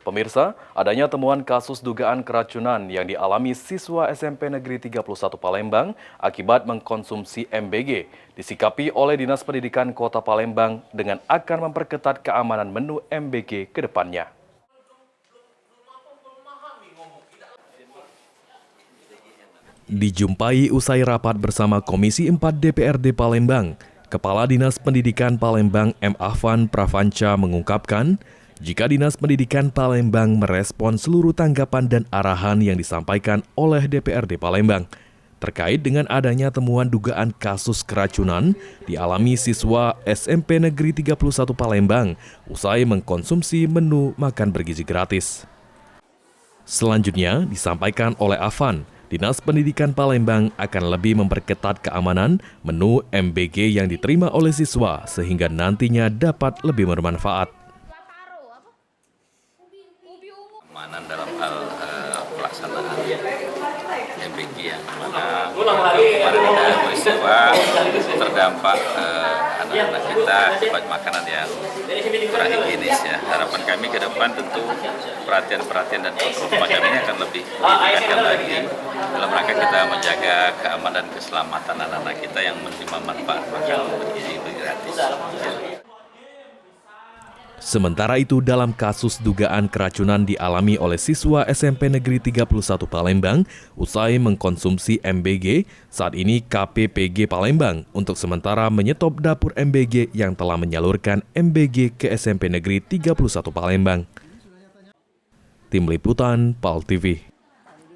Pemirsa, adanya temuan kasus dugaan keracunan yang dialami siswa SMP Negeri 31 Palembang akibat mengkonsumsi MBG disikapi oleh Dinas Pendidikan Kota Palembang dengan akan memperketat keamanan menu MBG ke depannya. Dijumpai usai rapat bersama Komisi 4 DPRD Palembang, Kepala Dinas Pendidikan Palembang M. Afan Pravanca mengungkapkan, jika Dinas Pendidikan Palembang merespon seluruh tanggapan dan arahan yang disampaikan oleh DPRD Palembang terkait dengan adanya temuan dugaan kasus keracunan dialami siswa SMP Negeri 31 Palembang usai mengkonsumsi menu makan bergizi gratis. Selanjutnya disampaikan oleh Afan, Dinas Pendidikan Palembang akan lebih memperketat keamanan menu MBG yang diterima oleh siswa sehingga nantinya dapat lebih bermanfaat. Keamanan dalam hal pelaksanaan MBG yang mana kemarin ada peristiwa terdampak anak-anak kita akibat makanan yang kurang higienis ya. Harapan kami ke depan tentu perhatian dan kontrol semacam ini akan lebih ditingkatkan lagi dalam rangka kita menjaga keamanan dan keselamatan anak-anak kita yang menerima manfaat makanan bergizi gratis. Sementara itu, dalam kasus dugaan keracunan dialami oleh siswa SMP Negeri 31 Palembang usai mengkonsumsi MBG, saat ini KPPG Palembang untuk sementara menyetop dapur MBG yang telah menyalurkan MBG ke SMP Negeri 31 Palembang. Tim Liputan PAL TV.